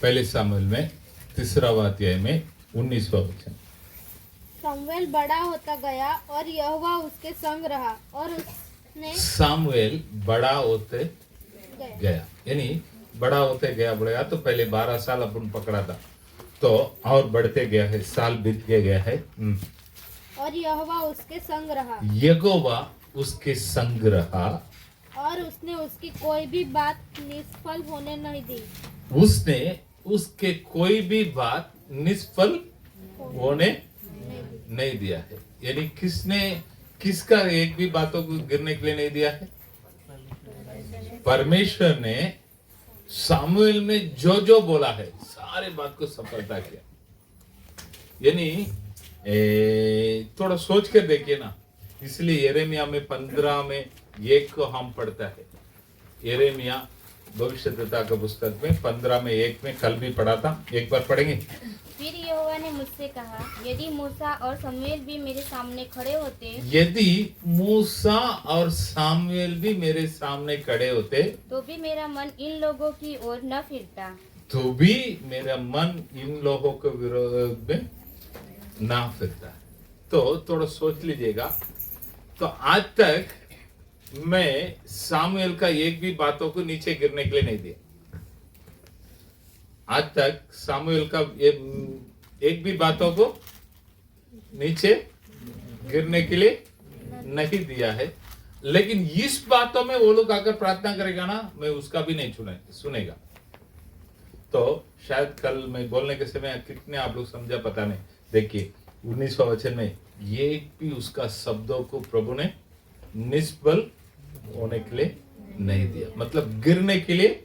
पहले सामुएल में 3वां अध्याय में 19वां वचन। शमूएल बड़ा होता गया और यहोवा उसके संग रहा और उसने सामुएल बड़ा होते गया, यानी बड़ा होते गया तो पहले 12 साल अपन पकड़ा था, तो और बढ़ते गया है, साल बीत गया है। और यहोवा उसके संग रहा यहोवा उसके संग रहा और उसने उसकी कोई भी बात निष्फल होने नहीं दी। उसने उसके कोई भी बात निष्फल होने नहीं दिया है, यानी किसका एक भी बातों को गिरने के लिए नहीं दिया है? परमेश्वर ने सामुएल में जो जो बोला है सारे बात को सफलता किया। यानी थोड़ा सोच कर देखिए ना, इसलिए यिर्मयाह में 15 में 1 को हम पढ़ता है। यिर्मयाह भविष्यद्वक्ता का पुस्तक में 15 में 1 में कल भी पढ़ा था, एक बार पढ़ेंगे। फिर यहोवा ने मुझसे कहा, यदि मूसा और शमूएल भी मेरे सामने खड़े होते, यदि मूसा और सामुएल भी मेरे सामने खड़े होते, तो भी मेरा मन इन लोगों की ओर न फिरता। तो भी मेरा मन इन लोगों के विरोध में ना फिरता। तो थोड़ा सोच लीजिएगा, तो आज तक मैं सामुएल का एक भी बातों को नीचे गिरने के लिए नहीं दिया। आज तक सामुएल का एक भी बातों को नीचे गिरने के लिए नहीं दिया है, लेकिन इस बातों में वो लोग आकर प्रार्थना करेगा ना, मैं उसका भी नहीं सुनेगा। तो शायद कल मैं बोलने के समय कितने आप लोग समझा पता नहीं। देखिए 19वां वचन में ये भी उसका शब्दों को प्रभु ने निष्फल होने के लिए नहीं दिया, मतलब गिरने के लिए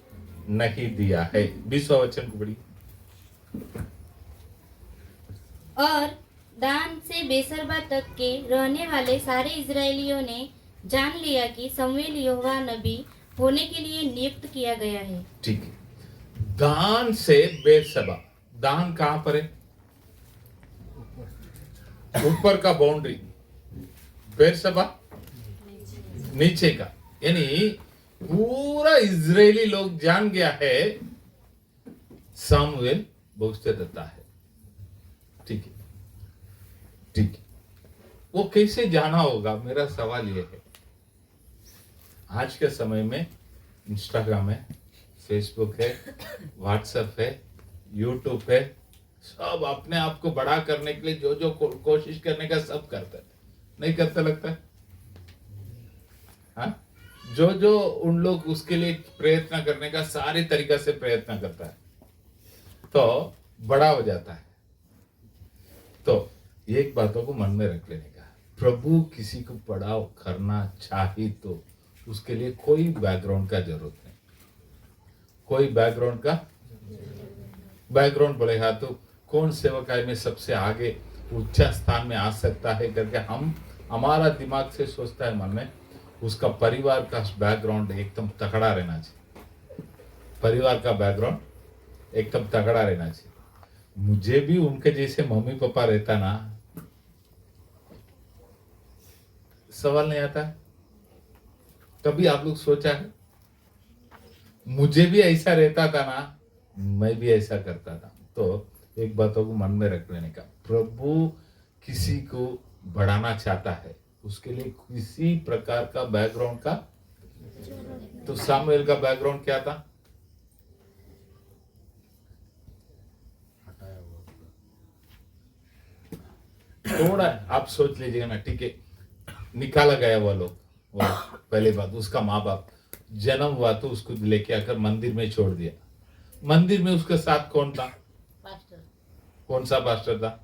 नहीं दिया है। 20वां वचन को पढ़िए। और दान से बेसरबा तक के रहने वाले सारे इजरायलियों ने जान लिया कि शमूएल यहोवा नबी होने के लिए नियुक्त किया गया है। ठीक है, दान से बेरसबा, दान कहां पर है? ऊपर का बाउंड्री, बेरसबा नीचे का, यानी पूरा इजरायली लोग जान गया है सामुएल भविष्यद्वक्ता है। ठीक है, ठीक है, वो कैसे जाना होगा? मेरा सवाल ये है, आज के समय में इंस्टाग्राम है, फेसबुक है, व्हाट्सएप है, यूट्यूब है, सब अपने आप को बड़ा करने के लिए जो जो कोशिश करने का सब करता है, नहीं करता लगता है? हाँ, जो जो उन लोग उसके लिए प्रयत्न करने का सारे तरीका से प्रयत्न करता है, तो बड़ा हो जाता है। तो एक बातों को मन में रख लेने का, प्रभु किसी को बड़ा करना चाहे तो उसके लिए कोई बैकग्राउंड का जरूरत नहीं, कोई बैकग्राउंड बोलेगा तो कौन सेवकाई में सबसे आगे ऊंचा स्थान में आ सकता है करके हमारा दिमाग से सोचता है मन में, उसका परिवार का बैकग्राउंड एकदम तगड़ा रहना चाहिए। परिवार का बैकग्राउंड एकदम तगड़ा रहना चाहिए। मुझे भी उनके जैसे मम्मी पापा रहता ना, सवाल नहीं आता। कभी आप लोग सोचा है मुझे भी ऐसा रहता था ना, मैं भी ऐसा करता था? तो एक बातों को मन में रख लेने का, प्रभु किसी को बढ़ाना चाहता है, उसके लिए किसी प्रकार का बैकग्राउंड का, तो सामुएल का बैकग्राउंड क्या था? थोड़ा आप सोच लीजिएगा ना, ठीक है, निकाला गया वो लोग, वो पहले बात, उसका माँ बाप जन्म हुआ तो उसको लेके आकर मंदिर में छोड़ दिया। मंदिर में उसके साथ कौन था? पास्टर। कौन सा पास्टर था?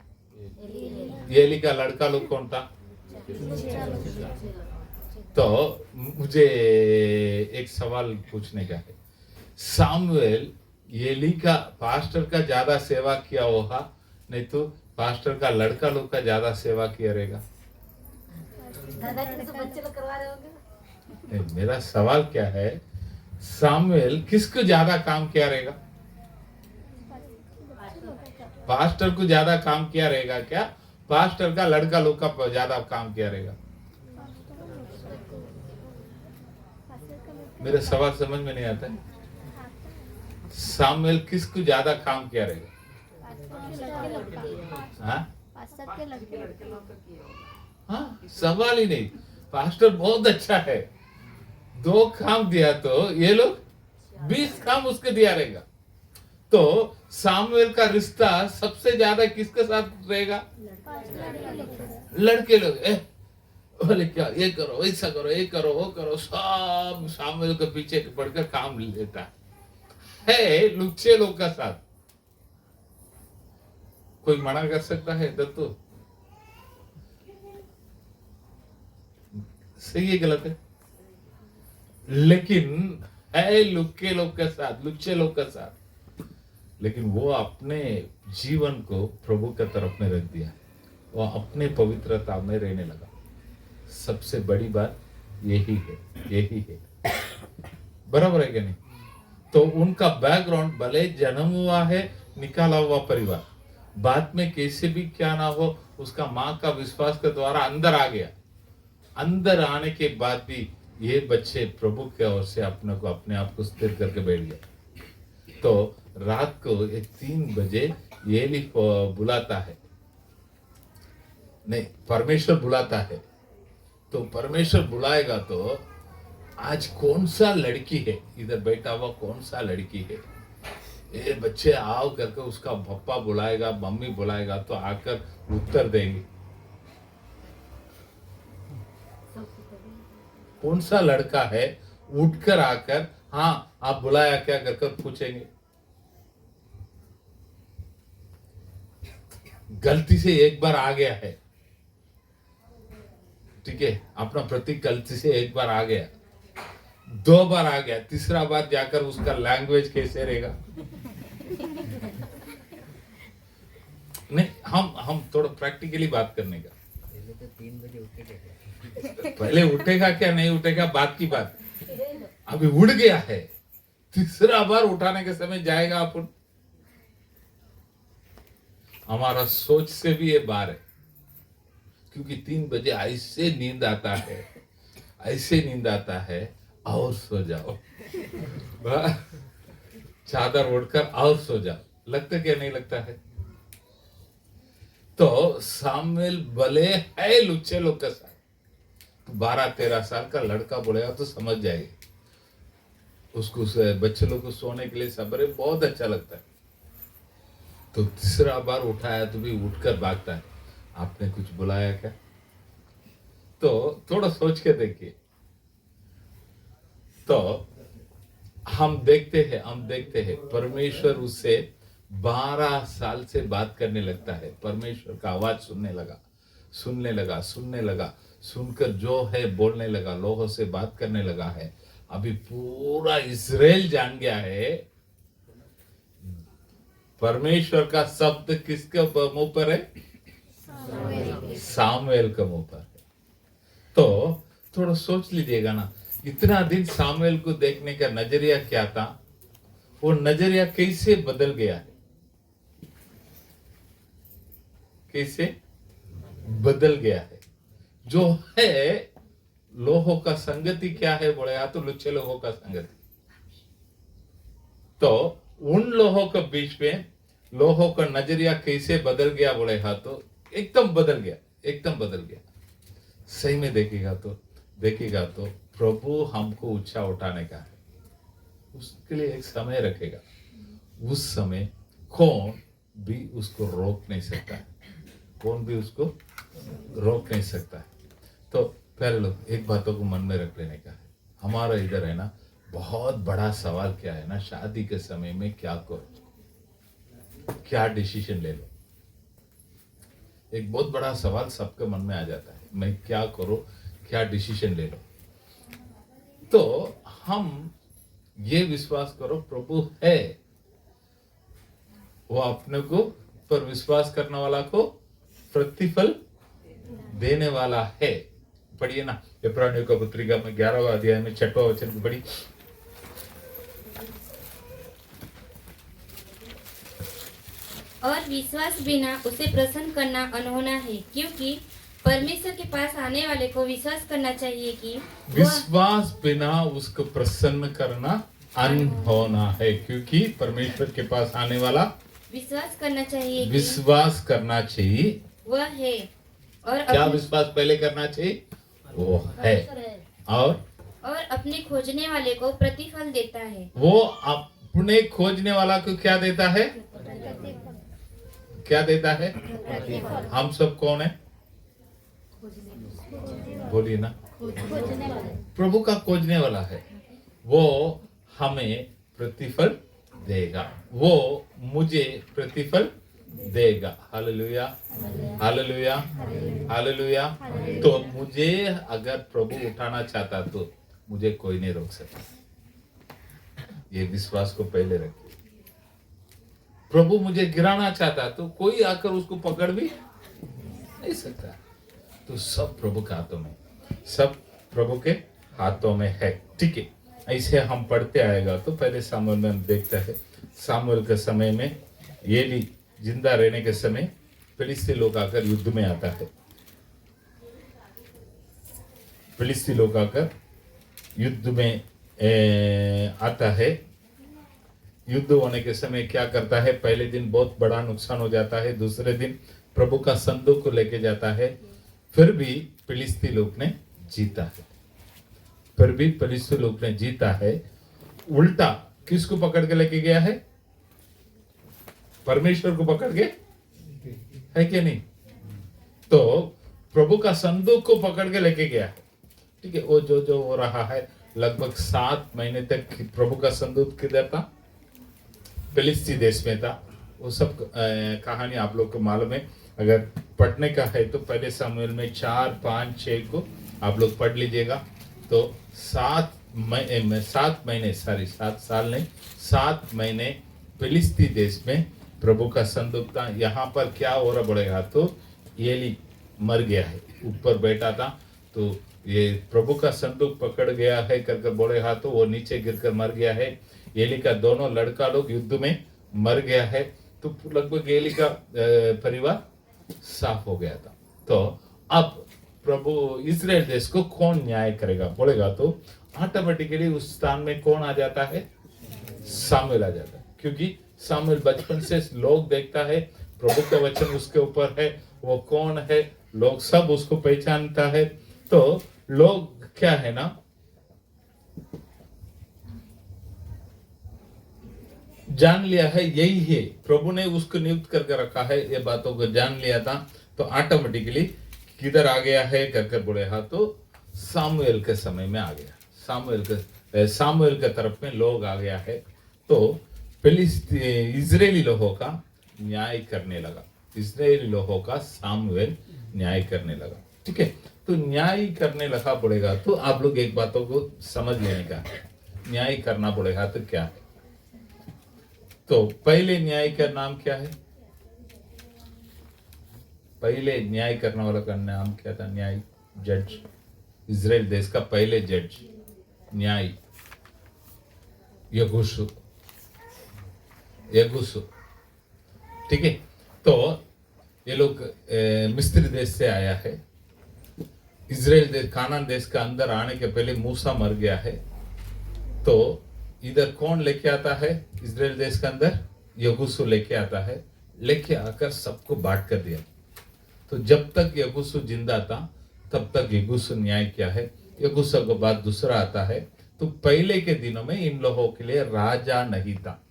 एली का लड़का लोग कौन था? तो मुझे एक सवाल पूछने का है, सामुएल एली का पास्टर का ज्यादा सेवा किया होगा, नहीं तो पास्टर का लड़का लोग का ज्यादा सेवा किया रहेगा? बच्चे लोग करवा रहे होंगे। मेरा सवाल क्या है, सामुएल किसको ज्यादा काम किया रहेगा? पास्टर को ज्यादा काम किया रहेगा क्या? पास्टर का लड़का लोग का ज्यादा काम किया रहेगा? मेरा सवाल समझ में नहीं आता है। सामुएल किसको ज्यादा काम किया रहेगा? हाँ पास्टर के लड़के हाँ, सवाल ही नहीं। पास्टर बहुत अच्छा है, 2 काम दिया तो ये लोग 20 काम उसके दिया रहेगा। तो सामुएल का रिश्ता सबसे ज्यादा किसके साथ रहेगा? लड़के लोग। बोले क्या, ये करो, ऐसा करो, ये करो, वो करो, सब सामुएल के पीछे पड़कर काम लेता है लुच्चे लोग का साथ। कोई मना कर सकता है? दत्तो सही है गलत है? लेकिन है लुच्चे लोग के साथ, लुच्चे लोग के साथ, लेकिन वो अपने जीवन को प्रभु की तरफ में रख दिया, वो अपने पवित्रता में रहने लगा। सबसे बड़ी बात यही है, यही है। बराबर है कि नहीं? तो उनका बैकग्राउंड भले जन्म हुआ है निकाला हुआ परिवार, बाद में कैसे भी क्या ना हो, उसका माँ का विश्वास के द्वारा अंदर आ गया। अंदर आने के बाद भी ये बच्चे प्रभु के ओर से अपने आप को स्थिर करके बैठ गए। तो रात को 3 बजे एली बुलाता है, नहीं परमेश्वर बुलाता है। तो परमेश्वर बुलाएगा तो आज कौन सा लड़की है इधर बैठा हुआ, कौन सा लड़की है, ये बच्चे आओ करके उसका पप्पा बुलाएगा, मम्मी बुलाएगा तो आकर उत्तर देंगे। कौन सा लड़का है उठकर आकर हाँ आप बुलाया क्या कर पूछेंगे? गलती से एक बार आ गया है, ठीक है, अपना प्रतीक गलती से एक बार आ गया, 2 बार आ गया, तीसरा बार जाकर उसका लैंग्वेज कैसे रहेगा? नहीं, हम थोड़ा प्रैक्टिकली बात करने का। पहले उठेगा क्या नहीं उठेगा बात की बात, अभी उड़ गया है, तीसरा बार उठाने के समय जाएगा अपन। हमारा सोच से भी ये बार है, क्योंकि 3 बजे ऐसे नींद आता है, ऐसे नींद आता है, और सो जाओ, चादर ओढ़कर और सो जाओ, लगता क्या नहीं लगता है? तो सामुएल भले है लुच्चे लोग का साथ, 12-13 साल का लड़का बोलेगा तो समझ जाएगी उसको, बच्चे लोग को सोने के लिए सब्र बहुत अच्छा लगता है। तो तीसरा बार उठाया तो भी उठकर भागता है, आपने कुछ बुलाया क्या? तो थोड़ा सोच के देखिए। तो हम देखते हैं परमेश्वर उससे 12 साल से बात करने लगता है, परमेश्वर का आवाज सुनने लगा, सुनकर जो है बोलने लगा, लोगों से बात करने लगा है। अभी पूरा इस्राएल जान गया है परमेश्वर का शब्द किसके मुंह पर है? सामुएल के मुंह पर है। तो थोड़ा सोच लीजिएगा ना, इतना दिन सामुएल को देखने का नजरिया क्या था, वो नजरिया कैसे बदल गया है, कैसे बदल गया है। जो है लोगों का संगति क्या है बोले तो लुच्चे लोगों का संगति। तो उन लोगों के बीच में लोगों का नजरिया कैसे बदल गया बोले तो एकदम बदल गया। सही में देखेगा तो प्रभु हमको ऊंचा उठाने का है, उसके लिए एक समय रखेगा। उस समय कौन भी उसको रोक नहीं सकता है, कौन भी उसको रोक नहीं सकता है। तो प्यारे लोग, एक बातों को मन में रख लेने का है। हमारा इधर है ना, बहुत बड़ा सवाल क्या है ना, शादी के समय में क्या करो, क्या डिसीजन ले लो। एक बहुत बड़ा सवाल सबके मन में आ जाता है, मैं क्या करूं, क्या डिसीजन ले लो। तो हम ये विश्वास करो प्रभु है, वो अपने को पर विश्वास करने वाला को प्रतिफल देने वाला है। पढ़िए ना, इब्रानियों का पत्रिका में 11वां अध्याय में 6वां वचन को पढ़ी। और विश्वास बिना उसे प्रसन्न करना अनहोना है, क्योंकि परमेश्वर के पास आने वाले को विश्वास करना चाहिए कि विश्वास बिना उसको प्रसन्न करना होना है, क्योंकि परमेश्वर के पास आने वाला विश्वास करना चाहिए कि विश्वास करना चाहिए। वह है और क्या अपने, विश्वास पहले करना चाहिए? वो है और अपने खोजने वाले को प्रतिफल देता है। वो अपने खोजने वाला को क्या देता है? क्या देता है? हम सब कौन है? बोलिए ना। प्रभु का खोजने वाला है, वो हमें प्रतिफल देगा, वो मुझे प्रतिफल देगा। Hallelujah, hallelujah, hallelujah. तो मुझे अगर प्रभु उठाना चाहता तो मुझे कोई नहीं रोक सकता। ये विश्वास को पहले रखिए। प्रभु मुझे गिराना चाहता तो कोई आकर उसको पकड़ भी नहीं सकता। तो सब प्रभु के हाथों में, सब प्रभु के हाथों में है। ठीक है, ऐसे हम पढ़ते आएगा तो पहले सामुएल में हम देखते हैं, सामुएल के समय में एली जिंदा रहने के समय फिलिस्ती लोग आकर युद्ध में आता है। फिलिस्ती लोग आकर युद्ध में आता है। युद्ध होने के समय क्या करता है? पहले दिन बहुत बड़ा नुकसान हो जाता है, दूसरे दिन प्रभु का संदूक को लेके जाता है, फिर भी फिलिस्ती लोग ने जीता है। फिर भी फिलिस्ती लोग ने जीता है। उल्टा किसको पकड़ के लेके गया है? परमेश्वर को पकड़ के, है कि नहीं? तो प्रभु का संदूक को पकड़ के लेके गया है। ठीक है, वो जो हो रहा है, लगभग 7 महीने तक प्रभु का संदूक किधर था? फिलिस्ती देश में था। वो सब कहानी आप लोग को मालूम है। अगर पढ़ने का है तो पहले सामुएल में 4, 5, 6 को आप लोग पढ़ लीजिएगा। तो 7 महीने फिलिस्ती देश में प्रभु का संदूक था। यहाँ पर क्या हो रहा बढ़ेगा? तो एली मर गया है, ऊपर बैठा था, तो ये प्रभु का संदूक पकड़ गया है कर बोले हाथों, वो नीचे गिरकर मर गया है। एली का दोनों लड़का लोग युद्ध में मर गया है। तो लगभग एली का परिवार साफ हो गया था। तो अब प्रभु इस्राएल देश को कौन न्याय करेगा बोलेगा तो ऑटोमेटिकली उस स्थान में कौन आ जाता है? सामुएल आ जाता है। क्योंकि सामुएल बचपन से लोग देखता है, प्रभु का वचन उसके ऊपर है, वो कौन है, लोग सब उसको पहचानता है। तो लोग क्या है ना, जान लिया है यही है, प्रभु ने उसको नियुक्त करके रखा है, ये बातों को जान लिया था। तो ऑटोमेटिकली किधर आ गया है कर बोले हाँ, तो सामुएल के समय में आ गया। सामुएल के तरफ में लोग आ गया है। तो इजरायली लोगों का न्याय करने लगा। इजरायली लोगों का सामुएल न्याय करने लगा। ठीक है, तो न्याय करने लगा पड़ेगा। तो आप लोग एक बातों को समझ लेने का, न्याय करना पड़ेगा तो क्या है? तो पहले न्याय का नाम क्या है? पहले न्याय करने वाला का नाम क्या था? न्याय, जज। इजराइल देश का पहले जज न्याय यगुसु। ठीक है, तो ये लोग मिस्र देश से आया है। इजराइल देश, कानान देश का अंदर आने के पहले मूसा मर गया है। तो इधर कौन लेके आता है? इजराइल देश के अंदर यगुसु लेके आता है। लेके आकर सबको बांट कर दिया। तो जब तक यगुसु जिंदा था तब तक यगुसु न्याय किया है। यगुसु के बाद दूसरा आता है। तो पहले के दिनों में इन लोगों के लिए राजा नहीं था।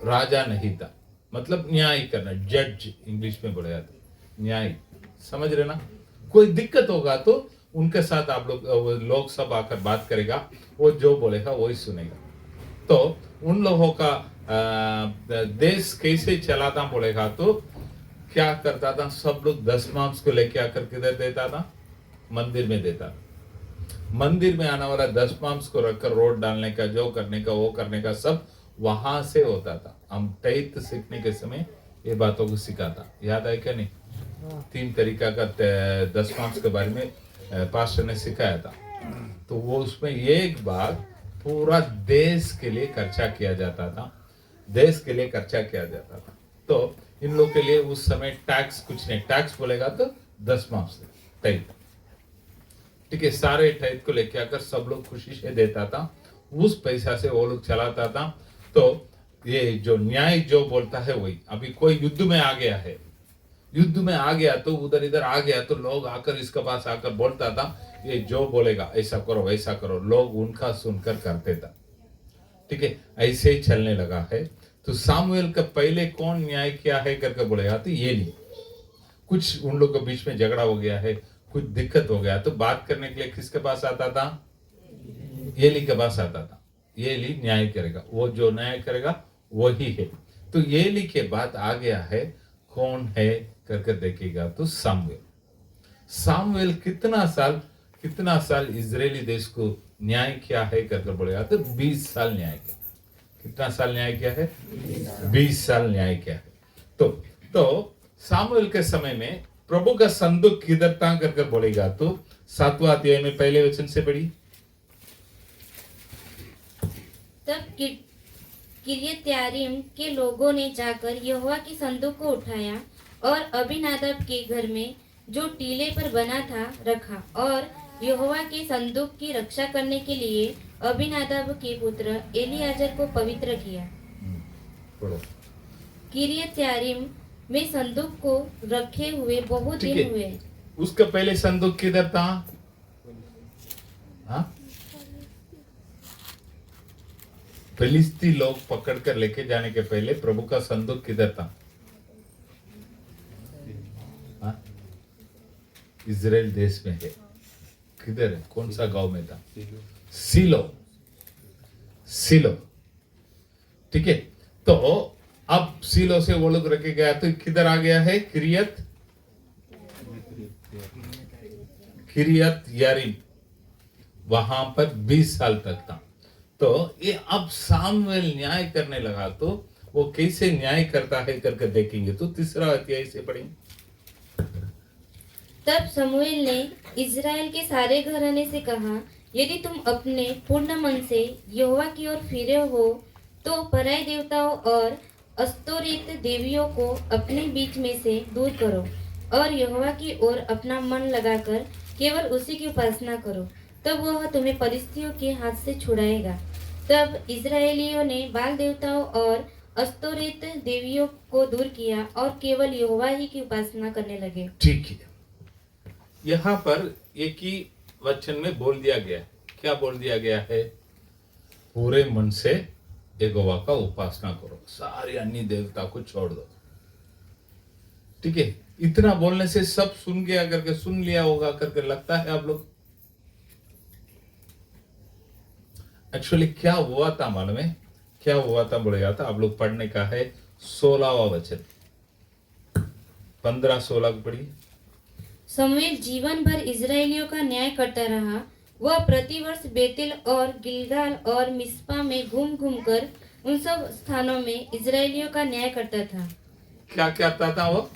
राजा नहीं था मतलब न्याय करना, जज इंग्लिश में बोला जाता है, न्याय। समझ रहे ना? कोई दिक्कत होगा तो उनके साथ आप लोग सब आकर बात करेगा, वो जो बोलेगा वही सुनेगा। तो उन लोगों का देश कैसे चलाता बोलेगा तो क्या करता था? सब लोग दशमांश को लेके आकर किधर देता था? मंदिर में देता था। मंदिर में आने वाला दशमांश को रखकर रोड डालने का, जो करने का, वो करने का सब वहां से होता था। हम तैत सीखने के समय ये बातों को सिखाता, याद है क्या नहीं? 3 तरीका का दशमांश के बारे में पास्टर ने सिखाया था। तो वो उसमें एक बार पूरा देश के लिए खर्चा किया जाता था। देश के लिए खर्चा किया जाता था। तो इन लोग के लिए उस समय टैक्स कुछ नहीं, टैक्स बोलेगा तो दशमांश, टैक्स। ठीक है, सारे टैक्स को लेके आकर सब लोग खुशी से देता था। उस पैसा से वो लोग चलाता था। तो ये जो न्याय जो बोलता है वही, अभी कोई युद्ध में आ गया है, युद्ध में आ गया तो उधर इधर आ गया तो लोग आकर इसके पास आकर बोलता था ये जो बोलेगा ऐसा करो वैसा करो, लोग उनका सुनकर करते था। ठीक है, ऐसे ही चलने लगा है। तो सामुएल का पहले कौन न्याय किया है करके बोलेगा तो ये नहीं, कुछ उन लोगों के बीच में झगड़ा हो गया है, कुछ दिक्कत हो गया तो बात करने के लिए किसके पास आता था? एली के पास आता था। एली न्याय करेगा, वो जो न्याय करेगा वही है। तो एली के बाद आ गया है, कौन है करके देखेगा तो सामुएल। सामुएल कितना साल इजरायली देश को न्याय किया है करके बोलेगा तो 20 साल न्याय किया। कितना साल न्याय किया है? 20 साल न्याय किया है। तो सामुएल के समय में प्रभु का संदूक किधर था करके बोलेगा तो 7वां अध्याय में पहले वचन से पढ़ी। तब किर्यत्यारीम के लोगों ने जाकर यहोवा की संदूक को उठाया और अबीनादाब के घर में जो टीले पर बना था रखा, और यहोवा के संदूक की रक्षा करने के लिए अबीनादाब के पुत्र एलियाजर को पवित्र किया। किर्यत्यारीम में संदूक को रखे हुए बहुत दिन हुए। उसका पहले संदूक किधर था? हाँ? फिलिस्ती लोग पकड़ कर लेके जाने के पहले प्रभु का संदूक किधर था? हाँ? इजराइल देश में है। किधर है? कौन सा गांव में था? सिलो। ठीक है, तो अब सिलो से वो लोग रखे गया तो किधर आ गया है? किरियत यारीम, वहां पर 20 साल तक था। तो ये अब सामुएल न्याय करने लगा तो वो कैसे न्याय करता है करके देखेंगे तो 3रा अध्याय से पढ़ेंगे। तब समूएल ने इज़राइल के सारे घराने से कहा, यदि तुम अपने पूर्ण मन से यहोवा की ओर फिरे हो तो पराई देवताओं और अस्तोरित देवियों को अपने बीच में से दूर करो और यहोवा की ओर अपना मन लगाकर केवल उसी की उपासना करो, तब वह तुम्हें परिस्थितियों के हाथ से छुड़ाएगा। तब इजरायलियों ने बाल देवताओं और अस्तोरित देवियों को दूर किया और केवल यहोवा ही की उपासना करने लगे। ठीक है, यहाँ पर एक ही वचन में बोल दिया गया, क्या बोल दिया गया है? पूरे मन से यहोवा का उपासना करो, सारे अन्य देवता को छोड़ दो। ठीक है, इतना बोलने से सब सुन गया करके सुन लिया होगा करके लगता है आप लोग? एक्चुअली क्या हुआ था मालूम है? क्या हुआ था बोलेगा था, आप लोग पढ़ने का है 16वां वचन, 15-16 को पढ़िए। समूएल जीवन भर इजरायलियों का न्याय करता रहा। वह प्रतिवर्ष बेतेल और गिलगाल और मिस्पा में घूम घूम कर उन सब स्थानों में इजरायलियों का न्याय करता था। क्या करता था वो?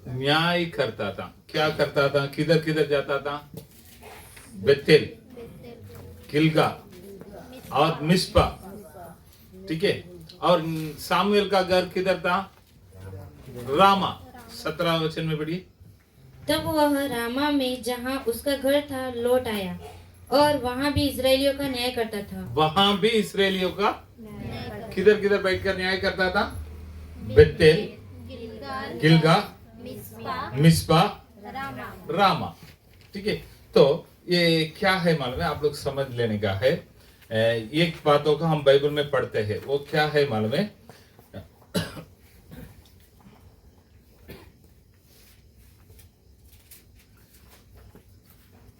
न्याय करता था। क्या करता था? किधर किधर जाता था? बेतेल, गिलगाल और मिस्पा। ठीक है, और सामुएल का घर किधर था? रामा। 17 वचन में पढ़िए। तब वह रामा में जहाँ उसका घर था लौट आया और वहाँ भी इजरायलियों का न्याय करता था। वहां भी इसराइलियों का किधर किधर बैठकर न्याय करता था? बेतेल, गिलगाल, मिस्पा, रामा। ठीक है, तो ये क्या है मालूम है? आप लोग समझ लेने का है। एक बातों का हम बाइबल में पढ़ते हैं, वो क्या है मालूम है?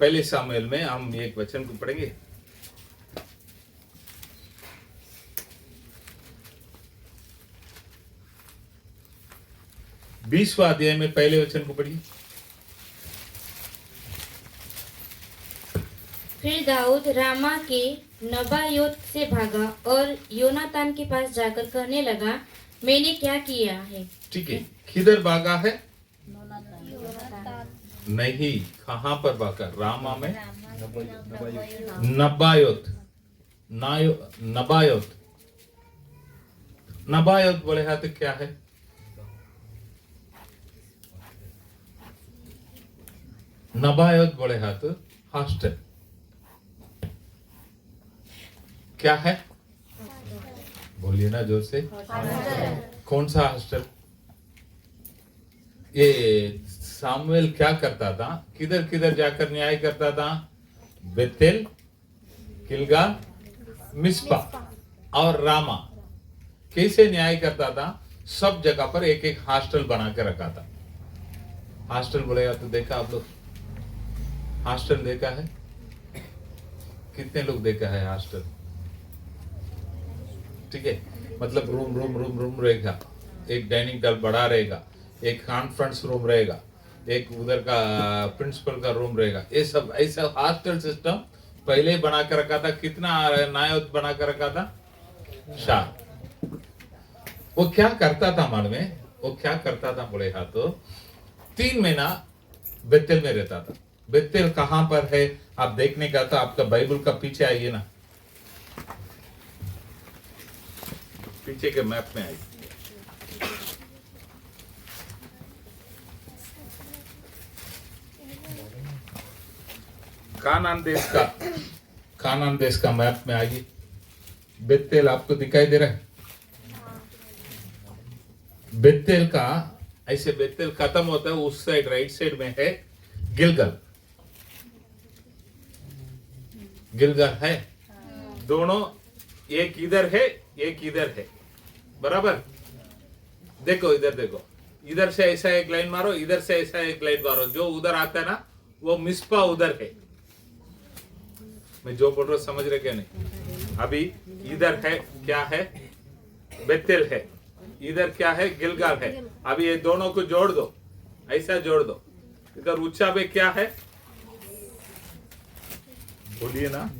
पहले सामुएल में हम एक वचन को पढ़ेंगे। बीसवां अध्याय में पहले वचन को पढ़िए। फिर दाऊद रामा के नबायोत से भागा और योनातान के पास जाकर कहने लगा, मैंने क्या किया है? ठीक है, किधर भागा है? नहीं, कहां पर भागा? रामा में नबायोत। नबायोत बोले है तो क्या है? नबायोत बोले है तो हॉस्टल। क्या है? बोलिए ना जोर से। कौन सा हॉस्टल? ये सामुएल क्या करता था? किधर किधर जाकर न्याय करता था? बेतेल, गिलगाल, मिस्पा और रामा। कैसे न्याय करता था? सब जगह पर एक एक हॉस्टल बना के रखा था। हॉस्टल बोलेगा तो देखा आप लोग? हॉस्टल देखा है? कितने लोग देखा है हॉस्टल? ठीक है, मतलब रूम रूम रूम रूम रहेगा, एक डाइनिंग टेबल बड़ा रहेगा, एक कॉन्फ्रेंस रूम रहेगा, एक उधर का प्रिंसिपल का रूम रहेगा। ये सब ऐसा हॉस्टल सिस्टम पहले ही बना कर रखा था। कितना नायक बना कर रखा था? 4। वो क्या करता था मालूम है? वो क्या करता था बोले हाँ तो 3 महीना बेतेल में रहता था। बेतेल कहां पर है आप देखने का तो आपका बाइबल का पीछे आइए ना, पीछे के मैप में आइए। कानान देश का मैप में आइए। बेतेल आपको दिखाई दे रहा है? बेतेल का ऐसे बेतेल खत्म होता है, उस साइड राइट साइड में है गिलगल। गिलगल है, दोनों एक इधर है एक इधर है, बराबर। देखो इधर देखो, इधर से ऐसा एक लाइन मारो, इधर से ऐसा एक लाइन मारो, जो उधर आता है ना वो मिस्पा उधर है। मैं जो बोल रहा हूं समझ रहे क्या नहीं? अभी इधर है क्या है? बेतेल है। इधर क्या है? गिलगाल है। अभी ये दोनों को जोड़ दो, ऐसा जोड़ दो। इधर ऊंचा में क्या है? बोलिए ना।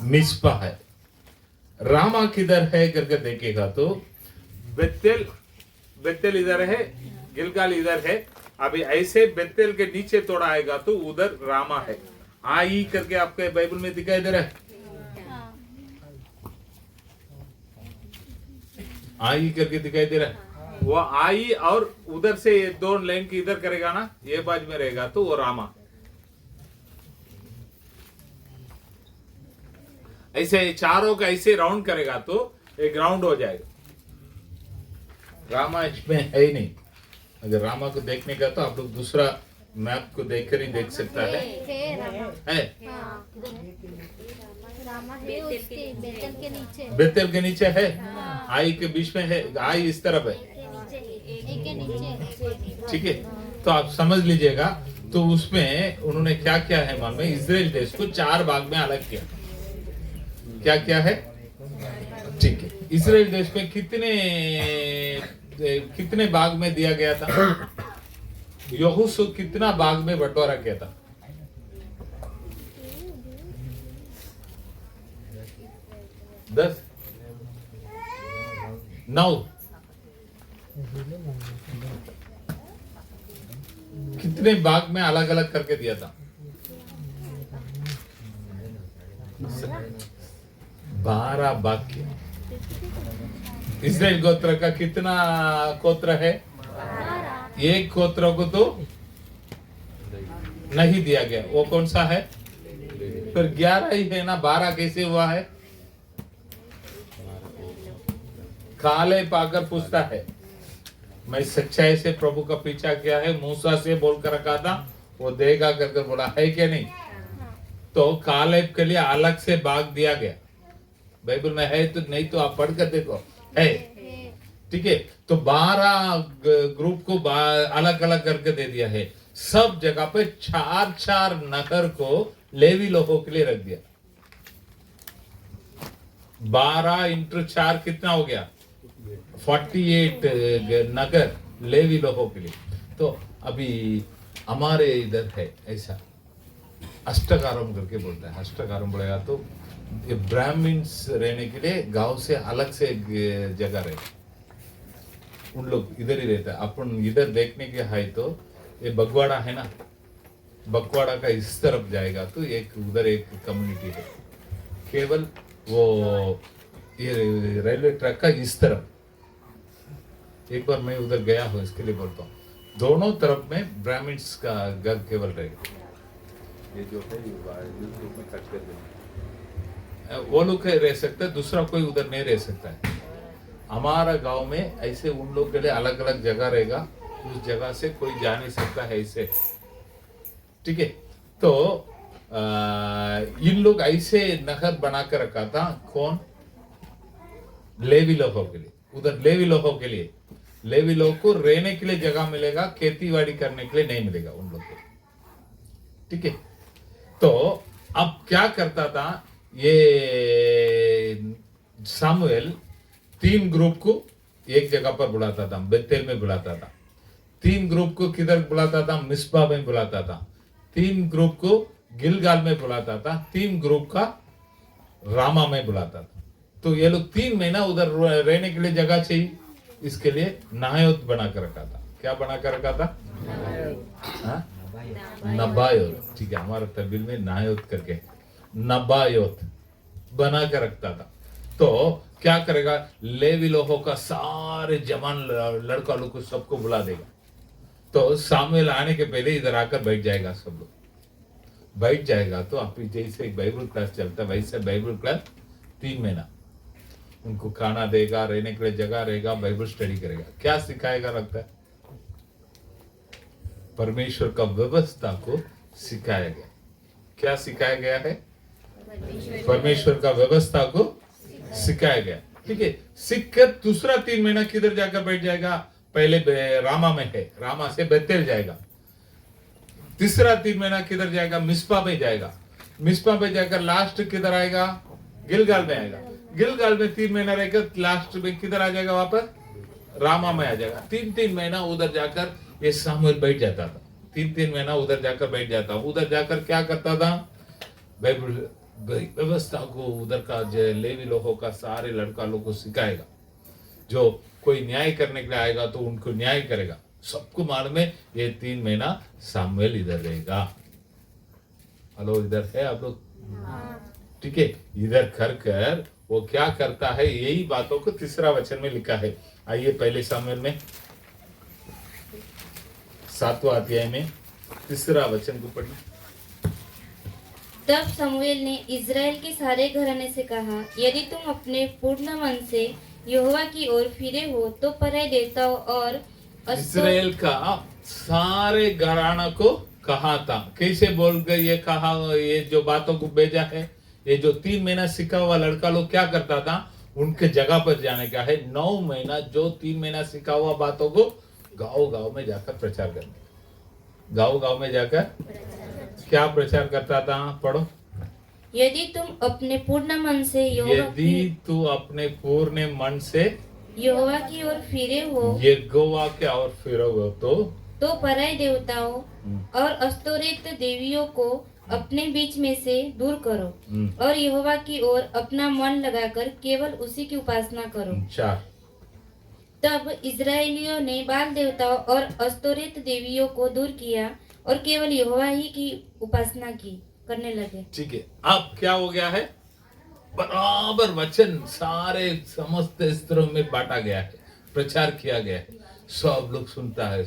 मिस्पा है। रामा किधर है करके देखेगा तो बेतेल इधर है, गिलगाल इधर है। अभी ऐसे बेतेल के नीचे थोड़ा आएगा तो उधर रामा है। आई करके आपके बाइबल में दिखाई दे रहा है? आई करके दिखाई दे रहा है? वो आई और उधर से ये 2 लाइन की इधर करेगा ना, ये बाजू में रहेगा तो वो रामा। ऐसे चारों का ऐसे राउंड करेगा तो एक राउंड हो जाएगा। रामा इसमें है ही नहीं। अगर रामा को देखने का तो आप लोग दूसरा मैप को देखकर ही देख सकता है। रामा है उसके बेतेल के नीचे। बेतेल के नीचे है, आई के बीच में है, आई इस तरफ है, एक के नीचे। ठीक है। तो आप समझ लीजिएगा। तो उसमें उन्होंने क्या किया है मालूम है? इजराइल देश को 4 भाग में अलग किया। क्या क्या है? ठीक है। इजराइल देश में कितने भाग में दिया गया था? यहोशू कितना भाग में बंटवारा किया था? 10, 9। कितने भाग में अलग अलग करके दिया था? 12 भाग किया। इस्राएल गोत्र का कितना गोत्र है? एक गोत्र को तो नहीं दिया गया। वो कौन सा है? फिर 11 ही है ना, 12 कैसे हुआ है? काले पाकर पूछता है, मैं सच्चाई से प्रभु का पीछा किया है, मूसा से बोलकर रखा था, वो देगा करके बोला है क्या नहीं? तो कालेब के लिए अलग से भाग दिया गया। बाइबल में है तो नहीं तो आप पढ़कर देखो, है। ठीक है। तो 12 ग्रुप को अलग अलग करके दे दिया है। सब जगह पे 4-4 नगर को लेवी लोगों के लिए रख दिया। 12 × 4 कितना हो गया? 48 नगर लेवी लोगों के लिए। तो अभी हमारे इधर है ऐसा अष्टकारम करके बोलता है। अष्टकारम बोलेगा तो ये ब्राह्मण्स रहने के लिए गांव से अलग से एक जगह रहे, उन लोग इधर ही रहता है। अपन इधर देखने के है तो ये बगवाड़ा है ना, बगवाड़ा का इस तरफ जाएगा तो एक उधर एक कम्युनिटी है, केवल वो ये रेलवे ट्रैक का इस तरफ। एक बार मैं उधर गया हूँ, इसके लिए बोलता हूँ। दोनों तरफ में ब्राह्मण्स का घर केवल रहेगा। ये जो है यूट्यूब में कट कर देना, वो लोग रह सकते हैं, दूसरा कोई उधर नहीं रह सकता है। हमारा गांव में ऐसे उन लोग के लिए अलग अलग जगह रहेगा, उस जगह से कोई जा नहीं सकता है ऐसे, ठीक है। तो इन लोग ऐसे नहर बना कर रखा था, कौन? लेवी लोगों के लिए। उधर लेवी लोगों के लिए, लेवी लोगों को रहने के लिए जगह मिलेगा, खेतीबाड़ी करने के लिए नहीं मिलेगा उन लोग को, ठीक है। तो अब क्या करता था ये सामुएल, 3 ग्रुप को एक जगह पर बुलाता था, बेतेल में बुलाता था। 3 ग्रुप को किधर बुलाता था? मिस्पा में बुलाता था। 3 ग्रुप को गिलगाल में बुलाता था। 3 ग्रुप का रामा में बुलाता था। तो ये लोग 3 महीना उधर रहने के लिए जगह चाहिए, इसके लिए नायोत बना कर रखा था। क्या बना कर रखा था? हाँ? नबायोत, ठीक है। हमारा तमिल में नायोत करके नबायोत बना कर रखता था। तो क्या करेगा? लेवी लोगों का सारे जवान लड़का लोग को सबको बुला देगा। तो सामुएल आने के पहले इधर आकर बैठ जाएगा, सब लोग बैठ जाएगा। तो आप जैसे बाइबल क्लास चलता है वैसे बाइबल क्लास 3 महीना उनको खाना देगा, रहने के लिए जगह रहेगा, बाइबल स्टडी करेगा। क्या सिखाएगा? लगता है परमेश्वर का व्यवस्था को सिखाया गया। क्या सिखाया गया है? परमेश्वर का व्यवस्था को सिखाया गया, ठीक है। सीख कर दूसरा 3 महीना किधर जाकर बैठ जाएगा? पहले रामा में है, रामा से बेतेल जाएगा। तीसरा 3 महीना किधर जाएगा? मिस्पा में जाएगा। मिस्पा में जाकर लास्ट किधर आएगा? गिलगाल में आएगा। गिलगाल में 3 महीना रहेगा, लास्ट में किधर आ जाएगा? वापस रामा में आ जाएगा। 3-3 महीना उधर जाकर ये सामुएल बैठ जाता था। 3-3 महीना उधर जाकर बैठ जाता। उधर जाकर क्या करता था? बाइबल व्यवस्था को उधर का लेवी लोगों का सारे लड़का लोगों को सिखाएगा। जो कोई न्याय करने के लिए आएगा तो उनको न्याय करेगा। सबको मालूम है ये 3 महीना सामुएल इधर रहेगा। हेलो, इधर है आप लोग? ठीक है। इधर कर वो क्या करता है, यही बातों को 3रा वचन में लिखा है। आइए पहले सामुएल में 7वां अध्याय में 3रा वचन को पढ़िए। तब समूएल ने इज़राइल के सारे घराने से कहा, यदि तुम अपने पूर्ण मन से यहोवा की ओर फिरे हो तो पराई देवताओं और इस्राएल का सारे घराना को कहा था। कैसे बोल गए? ये कहा, ये जो बातों को भेजा है, ये जो 3 महीना सीखा हुआ लड़का लोग क्या करता था? उनके जगह पर जाने का है। 9 महीना जो 3 महीना सीखा हुआ बातों को गांव-गांव में जाकर प्रचार करने। गांव-गांव में जाकर क्या प्रचार करता था? पढ़ो। यदि तुम अपने पूर्ण मन से यदि तू अपने पूर्ण मन से यहोवा की ओर फिरे हो यहोवा के और फिरोगे तो पराई देवताओं और अस्तोरेत देवियों को अपने बीच में से दूर करो और यहोवा की ओर अपना मन लगाकर केवल उसी की उपासना करो। 4 तब इजरायलियों ने बाल देवताओं और अस्तोरेत देवियों को दूर किया और केवल यहोवा ही की उपासना करने लगे। ठीक है। अब क्या हो गया है? बराबर वचन सारे समस्त स्तरों में बांटा गया है, प्रचार किया गया है। सब लोग सुनता है,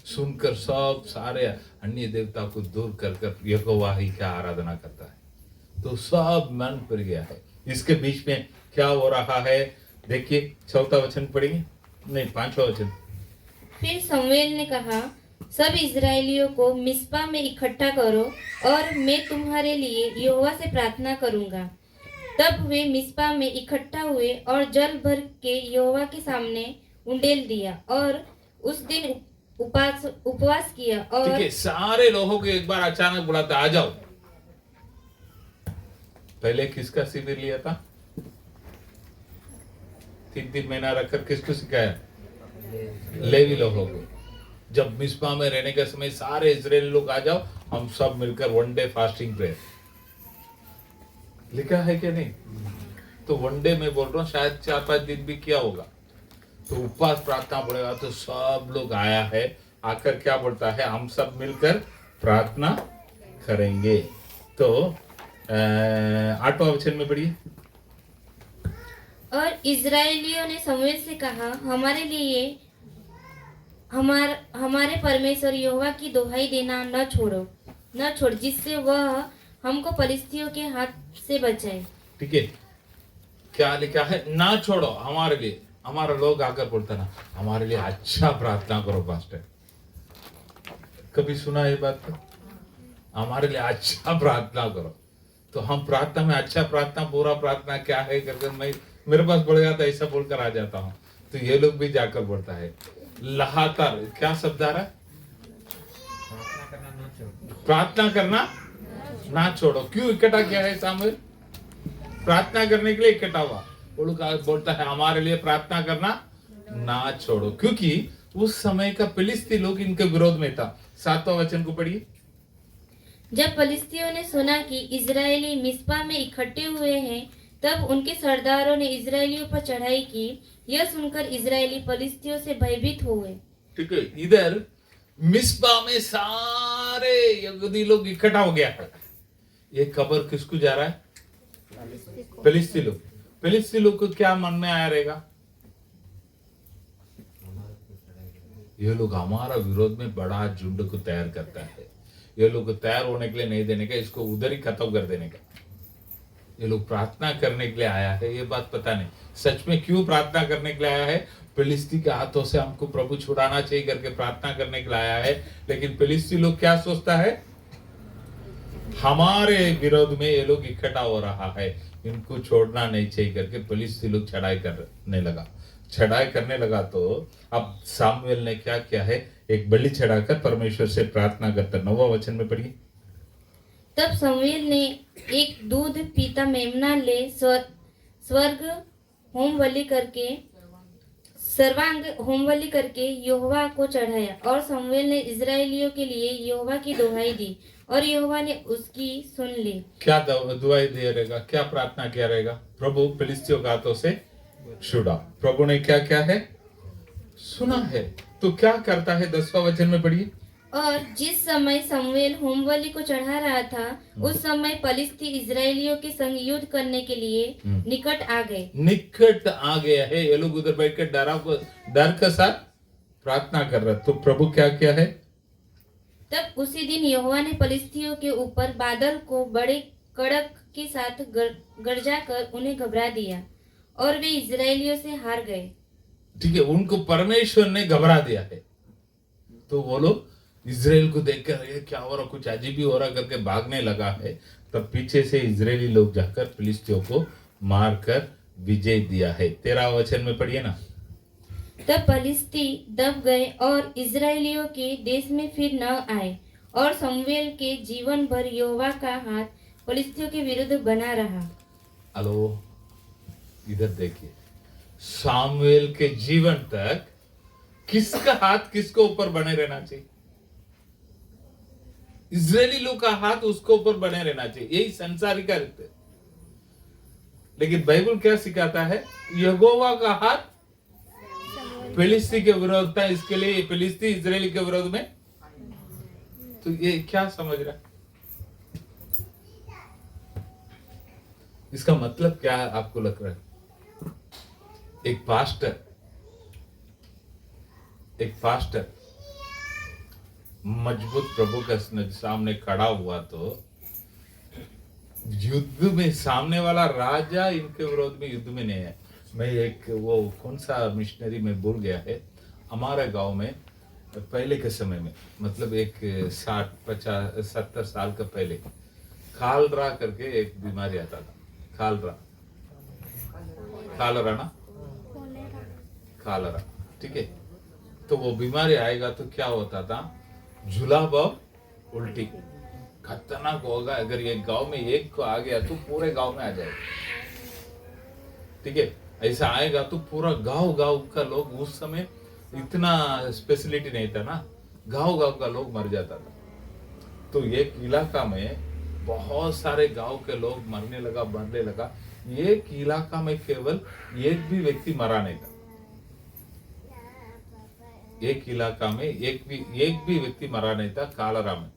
सुनकर सब सारे अन्य देवता को दूर कर यहोवा ही का आराधना करता है। तो सब मन पर गया है। इसके बीच में क्या हो रहा है? देखिए 4वां वचन पढ़ेंगे, नहीं 5वां वचन। फिर समूएल ने कहा, सब इजरायलियों को मिस्पा में इकट्ठा करो और मैं तुम्हारे लिए यहोवा से प्रार्थना करूंगा। तब वे मिस्पा में इकट्ठा हुए और जल भर के यहोवा के सामने उंडेल दिया और उस दिन उपवास किया। और ठीक है, सारे लोगों को एक बार अचानक बुलाता, आ जाओ। पहले किसका शिविर लिया था? 3 महीना रखकर किसको सिखाया? लेवी लोगों को। जब मिस्पा में रहने के समय सारे इजरायली लोग आ जाओ, हम सब मिलकर 1 डे फास्टिंग प्रेयर। लिखा है कि नहीं? तो 1 डे में बोल रहा हूँ, शायद 4-5 दिन भी किया होगा। तो उपवास प्रार्थना पड़ेगा। तो सब लोग आया है, आकर क्या बोलता है? हम सब मिलकर प्रार्थना करेंगे। तो 8वां वचन में पढ़िए। और इजरायलियों ने समूएल से कहा, हमारे लिए हमारे परमेश्वर यहोवा की दुहाई देना न छोड़, जिससे वह हमको फलिस्तियों के हाथ से बचाए। ठीक है, क्या लिखा है, ना छोड़ो हमारे लिए। हमारा लोग आकर बोलता ना, हमारे लिए अच्छा प्रार्थना करो पास्टर। कभी सुना ये बात? तो हमारे लिए अच्छा प्रार्थना करो। तो हम प्रार्थना में अच्छा प्रार्थना, बुरा प्रार्थना क्या है करके मैं, मेरे पास बोल जाता, ऐसा बोलकर आ जाता हूँ। तो ये लोग भी जाकर बोलता है लगातार, क्या शब्द आ रहा है, प्रार्थना करना ना छोड़ो। क्यों इकट्ठा किया है सामूएल? प्रार्थना करने के लिए इकट्ठा हुआ। वो लोग बोलता है हमारे लिए प्रार्थना करना ना छोड़ो, क्योंकि उस समय का फिलिस्ती लोग इनके विरोध में था। 7वां वचन को पढ़िए। जब फलिस्तियों ने सुना कि इजरायली मिस्पा में इकट्ठे हुए हैं, तब उनके सरदारों ने इजरायलियों पर चढ़ाई की। यह सुनकर इजरायली फलिस्तियों से भयभीत हुए। ठीक है, इधर मिस्पा में सारे यहूदी लोग इकट्ठा हो गया है। ये खबर किसको जा रहा है? फिलिस्ती लोग। फिलिस्ती लोग को क्या मन में आया रहेगा? ये लोग हमारा विरोध में बड़ा झुंड को तैयार करता है, ये लोग को तैयार होने के लिए नहीं देने का, इसको उधर ही खत्म कर देने का। ये लोग प्रार्थना करने के लिए आया है, ये बात पता नहीं सच में क्यों प्रार्थना करने के लिए आया है। फिलिस्ती के हाथों से हमको प्रभु छुड़ाना चाहिए करके प्रार्थना करने के लिए आया है। लेकिन फिलिस्ती लोग क्या सोचता है, हमारे विरोध में ये लोग इकट्ठा हो रहा है, इनको छोड़ना नहीं चाहिए करके फिलिस्ती लोग चढ़ाई करने लगा। तो अब सामुएल ने क्या किया है, एक बलि चढ़ाकर परमेश्वर से प्रार्थना करता। 9वां वचन में पढ़िए। तब समूएल ने एक दूध पीता मेमना ले स्वर्ग सर्वांग होम बलि करके यहोवा को चढ़ाया। और समूएल ने इजरायलियों के लिए यहोवा की दुहाई दी, और यहोवा ने उसकी सुन ली। क्या दुआई दिया रहेगा, क्या प्रार्थना किया रहेगा? प्रभु फिलिस्तियों के हाथों से छुड़ा। प्रभु ने क्या क्या है, सुना है। तो क्या करता है? 10वां वचन में पढ़िए। और जिस समय समूएल होमबलि को चढ़ा रहा था, उस समय फलिस्ती इजरायलियों के संग युद्ध करने के लिए निकट आ गए हैं। ये लोग उधर बैठकर डर के साथ प्रार्थना कर रहे। तो प्रभु क्या किया है? तब उसी दिन यहोवा ने फलिस्तियों के ऊपर बादल को बड़े कड़क के साथ गरजा कर उन्हें घबरा दिया, और वे इजरायलियों से हार गए। ठीक है, उनको परमेश्वर ने घबरा दिया है। तो वो लोग इजराइल को देखकर ये क्या हो रहा, कुछ अजीब ही हो रहा करके भागने लगा है। तब पीछे से इजरायली लोग जाकर फिलिस्तियों को मारकर विजय दिया है। 13वां वचन में पढ़िए ना। तब फलिस्ती दब गए और इजरायलियों के देश में फिर न आए, और समूएल के जीवन भर यहोवा का हाथ फलिस्तियों के विरुद्ध बना रहा। हेलो, इधर देखिए, सामुएल के जीवन तक किसका हाथ किसको ऊपर बने रहना चाहिए? इजरायली लोग का हाथ उसको ऊपर बने रहना चाहिए, यही संसारिक रीत है। लेकिन बाइबल क्या सिखाता है? यहोवा का हाथ फिलिस्ती के विरोध था, इसके लिए फिलिस्ती इजरायली के विरोध में। तो ये क्या समझ रहा है? इसका मतलब क्या है आपको लग रहा है? एक पास्टर मजबूत प्रभु के सामने खड़ा हुआ तो युद्ध में सामने वाला राजा इनके विरोध में युद्ध में नहीं है। मैं एक वो कौन सा मिशनरी में भूल गया है, हमारे गांव में पहले के समय में, मतलब एक 60-50-70 साल का पहले खालरा करके एक बीमारी आता था। खालरा, ठीक है। तो वो बीमारी आएगा तो क्या होता था, जुलाब और उल्टी खतरनाक होगा। अगर ये गांव में एक को आ गया तो पूरे गांव में आ जाएगा, ठीक है। ऐसा आएगा तो पूरा गांव का लोग, उस समय इतना स्पेशलिटी नहीं था ना, गांव का लोग मर जाता था। तो एक इलाका में बहुत सारे गांव के लोग मरने लगा। एक इलाका में केवल एक भी व्यक्ति मरा नहीं था। एक इलाका में एक भी व्यक्ति मरा नहीं था कालरा में।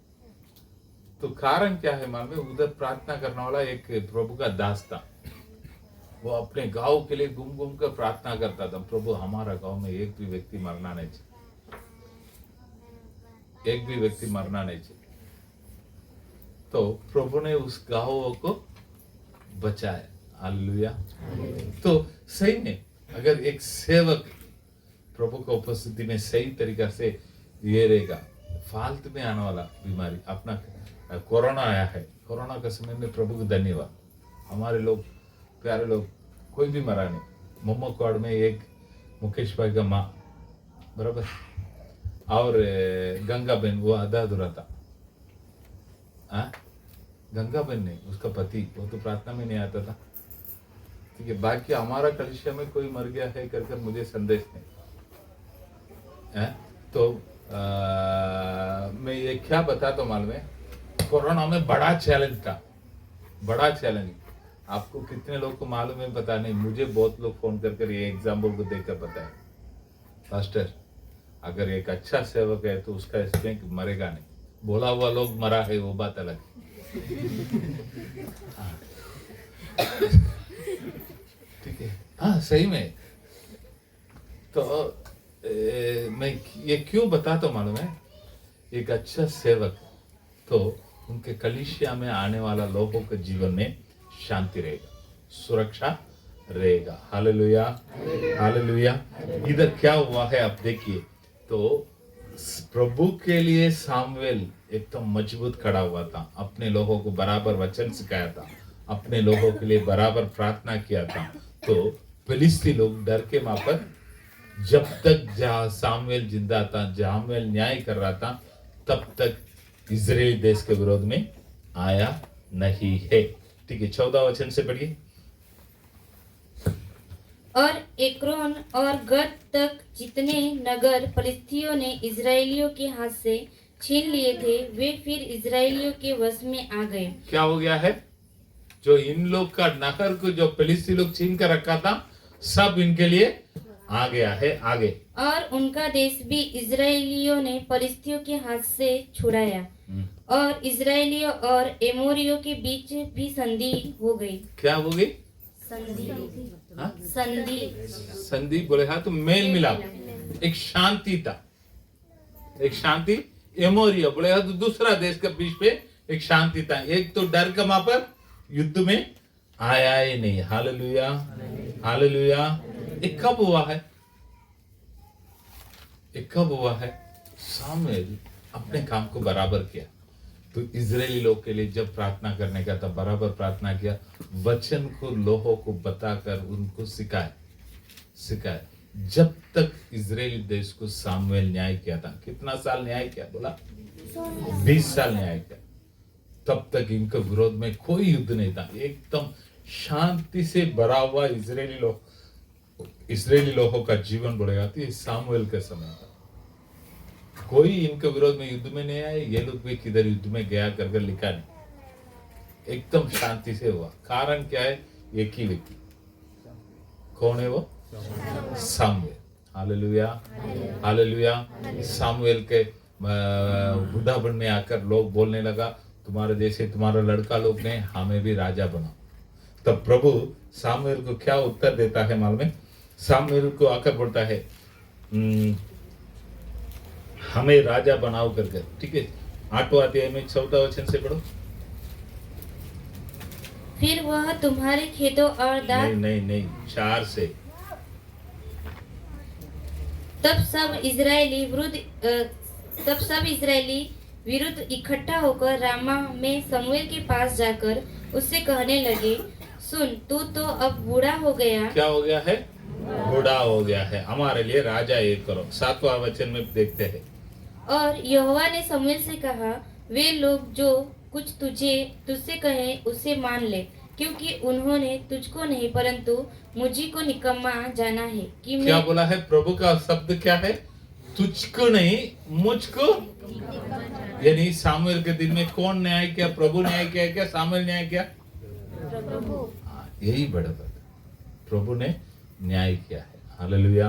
तो कारण क्या है मालूम है? उधर प्रार्थना करने वाला एक प्रभु का दास था। वो अपने गांव के लिए घूम कर प्रार्थना करता था, प्रभु हमारा गांव में एक भी व्यक्ति मरना नहीं चाहिए। तो प्रभु ने उस गांव को बचाया। हालेलुया। तो सही में अगर एक सेवक प्रभु की उपस्थिति में सही तरीका से ये रहेगा, फालतू में आने वाला बीमारी, अपना कोरोना आया है, कोरोना के समय में प्रभु को धन्यवाद, हमारे लोग प्यारे लोग कोई भी मरा नहीं। मोमोकवाड़ में एक मुकेश भाई का माँ बराबर, और गंगा बहन वो आधा अधूरा था। गंगा बहन नहीं, उसका पति, वो तो प्रार्थना में नहीं आता था। ठीक है, बाकी हमारा कलिसिया में कोई मर गया है कर मुझे संदेश नहीं है। तो मैं ये क्या बताता हूँ मालूम है, कोरोना में बड़ा चैलेंज था, बड़ा चैलेंज। आपको कितने लोग को मालूम है पता नहीं, मुझे बहुत लोग फोन कर ये एग्जाम्पल को देखकर बताया, पास्टर अगर एक अच्छा सेवक है तो उसका इसमें मरेगा नहीं, बोला हुआ लोग मरा है वो बात अलग। ठीक है, हाँ सही में। तो मैं ये क्यों बताता हूँ मालूम है, एक अच्छा सेवक तो उनके कलीसिया में आने वाला लोगों के जीवन में शांति रहेगा, सुरक्षा रहेगा। Hallelujah, hallelujah. इधर क्या हुआ है आप देखिए, तो प्रभु के लिए सामुएल एकदम मजबूत खड़ा हुआ था, अपने लोगों को बराबर वचन सिखाया था, अपने लोगों के लिए बराबर प्रार्थना किया था। तो फिलिस्ती लोग डर के वहां पर, जब तक सामुएल जिंदा था, सामुएल न्याय कर रहा था, तब तक इजराइल देश के विरोध में आया नहीं है। ठीक है, 14 वचन से पढ़िए। और एक्रोन और गत तक जितने नगर फलिस्तियों ने इजरायलियों के हाथ से छीन लिए थे, वे फिर इजरायलियों के वश में आ गए। क्या हो गया है, जो इन लोग का नगर को जो फिलिस्ती लोग छीन कर रखा था, सब इनके लिए आ गया है आगे। और उनका देश भी इजरायलियों ने फलिस्तियों के हाथ से छुड़ाया, और इजरायलियों और एमोरियों के बीच भी संधि हो गई। क्या हो गई? संधि, हाँ? संधि, संधि बोले हाँ, तो मेल मिलाप, एक शांति था, एक शांति। एमोरिया बोले हाँ, तो दूसरा देश के बीच पे एक शांति था। एक तो डर का वहां पर युद्ध में आया ही नहीं। Hallelujah, hallelujah. एक कब हुआ है, एक कब हुआ है, सामुएल अपने काम को बराबर किया। तो इजरायली लोग के लिए जब प्रार्थना करने का था, बराबर प्रार्थना किया, वचन को लोगों को बताकर उनको सिखाए। जब तक इजरायली देश को सामुएल न्याय किया था, कितना साल न्याय किया बोला? 20 साल न्याय किया। तब तक इनके विरोध में कोई युद्ध नहीं था, एकदम शांति से भरा हुआ इजरायली लोगों का जीवन बढ़ेगा। तो सामुएल का समय था, कोई इनके विरोध में युद्ध में नहीं आए, ये लोग भी किधर युद्ध में गया कर लिखा नहीं, एकदम शांति से हुआ। कारण क्या है? एक ही व्यक्ति, कौन है वो? सामुएल। Hallelujah, hallelujah. सामुएल के बुढ़ापन में आकर लोग बोलने लगा, तुम्हारे जैसे तुम्हारा लड़का लोग ने, हमें भी राजा बनाओ। तब प्रभु सामुएल को क्या उत्तर देता है मालूम है? सामुएल को आकर बोलता है हमें राजा बनाओ करके। ठीक है, 8वां अध्याय में 14 वचन से पढ़ो। फिर वह तुम्हारे खेतों और दाख, नहीं 4 से। तब सब इजरायली विरुद्ध इकट्ठा होकर रामा में समूएल के पास जाकर उससे कहने लगे, सुन, तू तो अब बूढ़ा हो गया। क्या हो गया है? बूढ़ा हो गया है, हमारे लिए राजा एक करो। 7वां वचन में देखते हैं। और यहोवा ने समूएल से कहा, वे लोग जो कुछ तुझसे कहे उसे मान ले, क्योंकि उन्होंने तुझको नहीं परंतु मुझी को निकम्मा जाना है कि क्या बोला है? प्रभु का शब्द क्या है? तुझको नहीं, मुझको। यानी सामुएल के दिन में कौन न्याय किया? प्रभु न्याय किया क्या? सामुएल न्याय किया? यही बड़ा बात, प्रभु ने न्याय किया है। हालेलुया।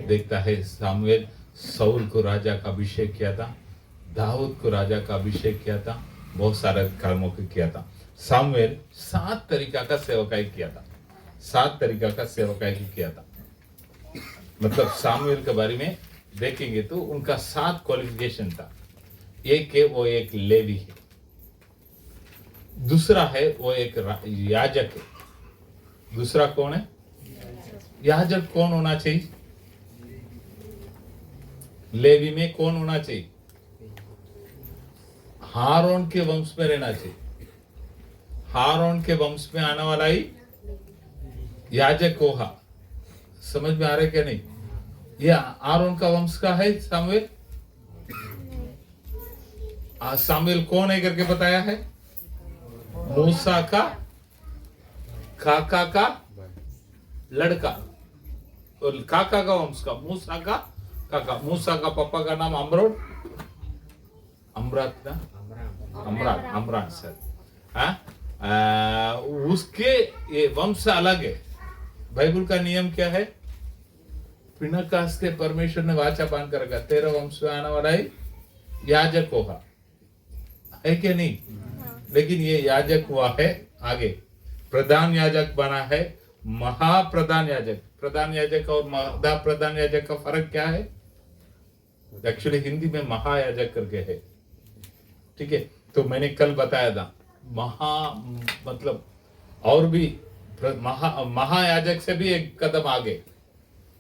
देखता है सामुएल साउल को राजा का अभिषेक किया था, दाऊद को राजा का अभिषेक किया था, बहुत सारे कर्मों को किया था। सामुएल 7 तरीका का सेवकाई किया था, 7 तरीका का सेवकाई किया था। मतलब सामुएल के बारे में देखेंगे तो उनका 7 क्वालिफिकेशन था। एक है वो एक लेवी है, दूसरा है वो एक याजक है, दूसरा कौन है? याजक कौन होना चाहिए? लेवी में कौन होना चाहिए? हारून के वंश में रहना चाहिए। हारून के वंश में आने वाला ही याजक कोहा। समझ में आ रहा है क्या नहीं? ये आरोन का वंश का है सामुएल। सामुएल कौन है करके बताया है? मूसा का काका का लड़का, और काका का वंश का, मूसा का काका। मूसा का पापा का नाम अमरोन, अमरात ना, अमरान सर। उसके ये वंश अलग है। बाइबल का नियम क्या है? पिनकास के परमेश्वर ने वाचा बांध कर रखा, तेरा वंश में आने वाला है याजक होगा, है क्या नहीं? लेकिन ये याजक हुआ है आगे, प्रधान याजक बना है, महाप्रधान याजक। प्रधान याजक और महा प्रधान याजक का फर्क क्या है? एक्चुअली हिंदी में महायाजक करके है, ठीक है। तो मैंने कल बताया था, मतलब और भी महायाजक से भी एक कदम आगे,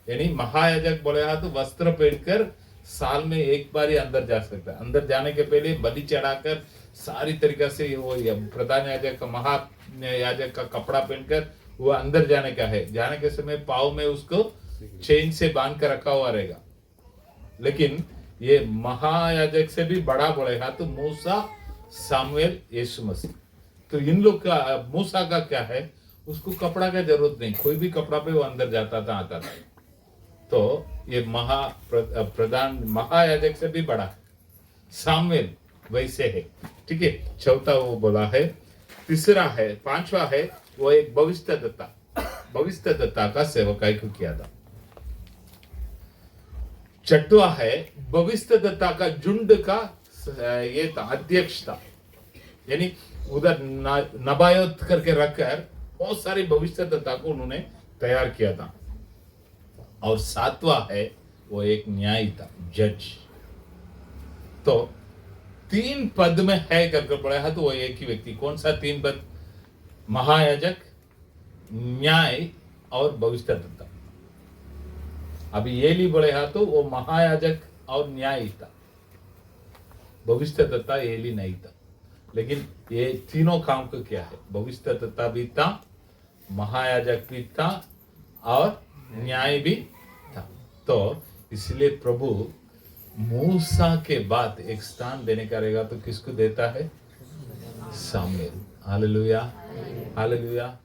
यानी महायाजक बोले तो वस्त्र पहनकर साल में एक बार ही अंदर जा सकता है। अंदर जाने के पहले बलि चढ़ाकर सारी तरीके से वो प्रधान याजक का, महायाजक का कपड़ा पहनकर वो अंदर जाने का है। जाने के समय पाँव में उसको चेन से बांध कर रखा हुआ रहेगा। लेकिन ये महायाजक से भी बड़ा बोलेगा तो मूसा, सामुएल, यीशु मसीह। तो इन लोग का, मूसा का क्या है? उसको कपड़ा का जरूरत नहीं, कोई भी कपड़ा पे वो अंदर जाता था, आता था। तो ये प्रधान महायाजक से भी बड़ा है। सामुएल वैसे है, ठीक है। चौथा वो बोला है। तीसरा है, पांचवा है, वो एक भविष्यद्वक्ता का सेवकाई को किया था। छठवा है भविष्यद्वक्ता का झुंड का ये था, अध्यक्ष था। यानी उधर नबायोत करके रखकर बहुत सारी भविष्यद्वक्ता को उन्होंने तैयार किया था। और सातवां है वो एक न्यायी था, जज। तो 3 पद में है करके पढ़ा है, तो वो एक ही व्यक्ति। कौन सा 3 पद? महायाजक, न्याय और भविष्यद्वक्ता। अभी एली बोले तो वो महायाजक और न्यायी था, भविष्यद्वक्ता एली नहीं था। लेकिन ये तीनों काम को क्या है? भविष्यद्वक्ता भी था, महायाजक भी था और न्याय भी था। तो इसलिए प्रभु मूसा के बाद एक स्थान देने का रहेगा तो किसको देता है? सामुएल। Hallelujah, hallelujah.